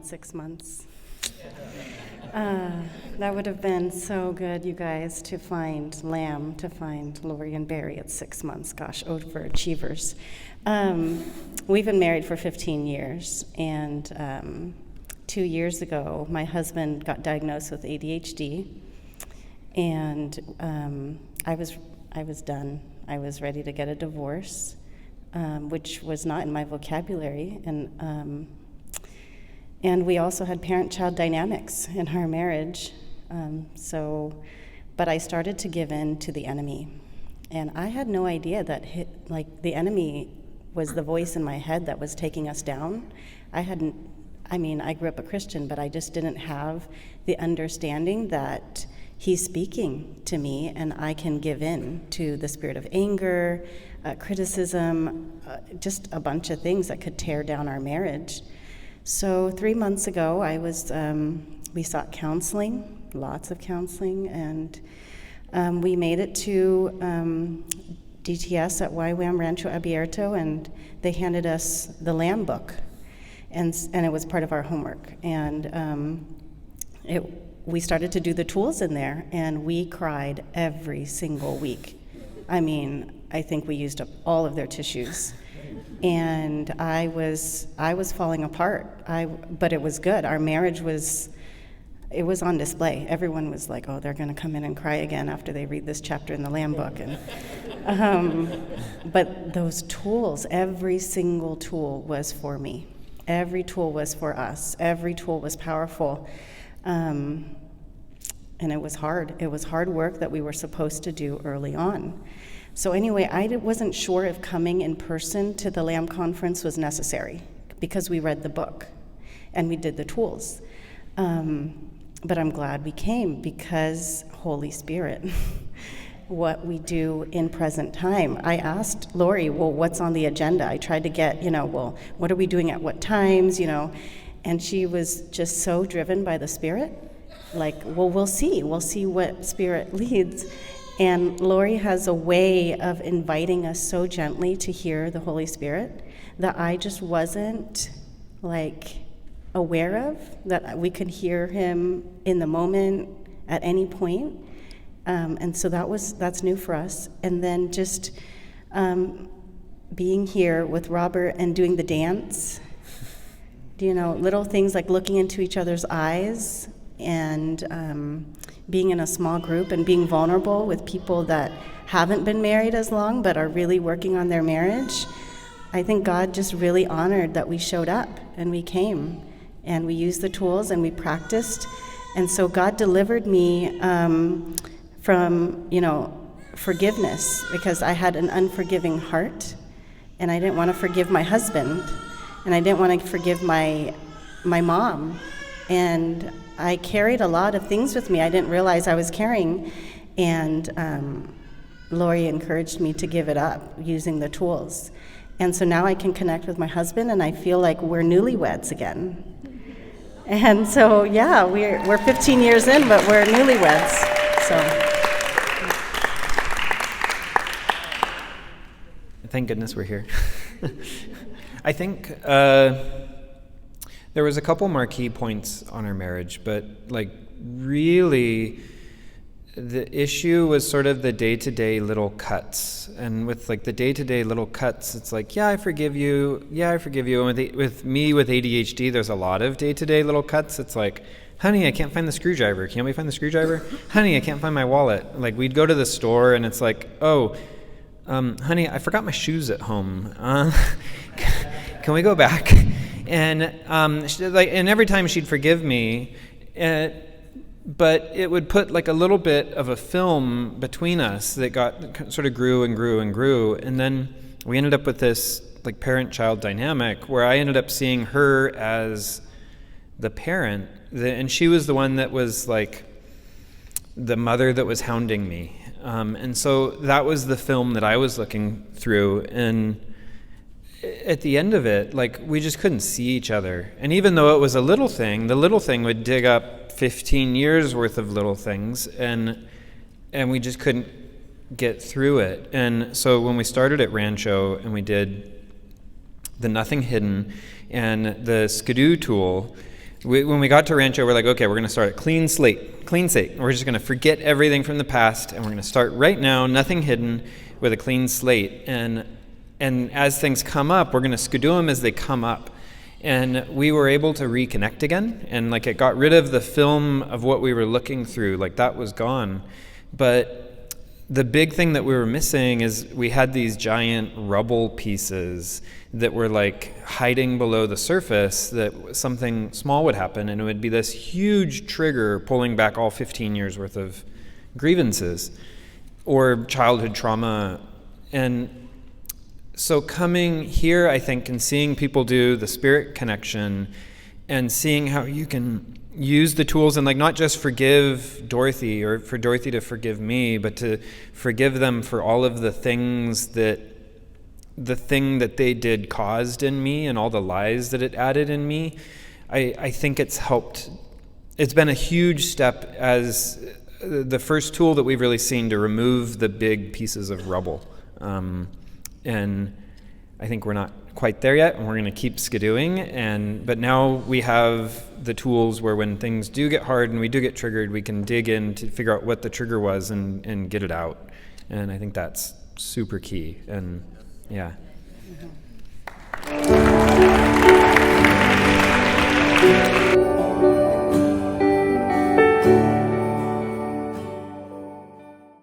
at 6 months. That would have been so good, you guys, to find Lori and Barry at 6 months. Gosh, overachievers. We've been married for 15 years, and 2 years ago, my husband got diagnosed with ADHD, and I was done. I was ready to get a divorce, which was not in my vocabulary, and we also had parent-child dynamics in our marriage. But I started to give in to the enemy. And I had no idea that the enemy was the voice in my head that was taking us down. I grew up a Christian, but I just didn't have the understanding that he's speaking to me and I can give in to the spirit of anger, criticism, just a bunch of things that could tear down our marriage. So 3 months ago, we sought counseling, lots of counseling, and we made it to DTS at YWAM Rancho Abierto, and they handed us the Lamb book, and it was part of our homework. And we started to do the tools in there, and we cried every single week. I think we used up all of their tissues. And I was falling apart. But it was good. Our marriage was on display. Everyone was like, "Oh, they're going to come in and cry again after they read this chapter in the Lamb book." And but those tools, every single tool was for me. Every tool was for us. Every tool was powerful. And it was hard. It was hard work that we were supposed to do early on. So anyway, I wasn't sure if coming in person to the Lamb conference was necessary because we read the book and we did the tools. But I'm glad we came because Holy Spirit, what we do in present time. I asked Lori, well, what's on the agenda? I tried to get, what are we doing at what times, and she was just so driven by the Spirit. Like, well, we'll see what Spirit leads. And Lori has a way of inviting us so gently to hear the Holy Spirit that I just wasn't aware of, that we could hear him in the moment at any point. And so that's new for us. And then just being here with Robert and doing the dance, little things like looking into each other's eyes and being in a small group and being vulnerable with people that haven't been married as long but are really working on their marriage. I think God just really honored that we showed up and we came and we used the tools and we practiced. And so God delivered me from, forgiveness, because I had an unforgiving heart and I didn't want to forgive my husband and I didn't want to forgive my mom. And I carried a lot of things with me I didn't realize I was carrying, and Lori encouraged me to give it up using the tools. And so now I can connect with my husband, and I feel like we're newlyweds again. And so, yeah, we're 15 years in, but we're newlyweds. So, thank goodness we're here. I think there was a couple marquee points on our marriage, but really the issue was sort of the day-to-day little cuts. And with the day-to-day little cuts, it's yeah, I forgive you. And with me with ADHD, there's a lot of day-to-day little cuts. It's honey, I can't find the screwdriver. Can we find the screwdriver? Honey, I can't find my wallet. We'd go to the store and it's honey, I forgot my shoes at home. Can we go back? And and every time she'd forgive me, but it would put a little bit of a film between us that sort of grew and grew and grew, and then we ended up with this parent-child dynamic where I ended up seeing her as the parent, and she was the one that was the mother that was hounding me, and so that was the film that I was looking through. And at the end of it, we just couldn't see each other. And even though it was a little thing, the little thing would dig up 15 years worth of little things, and we just couldn't get through it. And so when we started at Rancho and we did the Nothing Hidden and the Skidoo tool, when we got to Rancho, we're like, okay, we're going to start a clean slate. We're just going to forget everything from the past, and we're going to start right now, nothing hidden, with a clean slate. And as things come up, we're going to skidoo them as they come up. And we were able to reconnect again, and like it got rid of the film of what we were looking through, like that was gone. But the big thing that we were missing is we had these giant rubble pieces that were like hiding below the surface, that something small would happen and it would be this huge trigger pulling back all 15 years worth of grievances or childhood trauma. And so coming here, I think, and seeing people do the spirit connection and seeing how you can use the tools and like not just forgive Dorothy or for Dorothy to forgive me, but to forgive them for all of the things that the thing that they did caused in me and all the lies that it added in me. I think it's helped. It's been a huge step as the first tool that we've really seen to remove the big pieces of rubble. And I think we're not quite there yet, and we're going to keep skidooing. But now we have the tools where when things do get hard and we do get triggered, we can dig in to figure out what the trigger was and get it out. And I think that's super key. And yeah. Mm-hmm.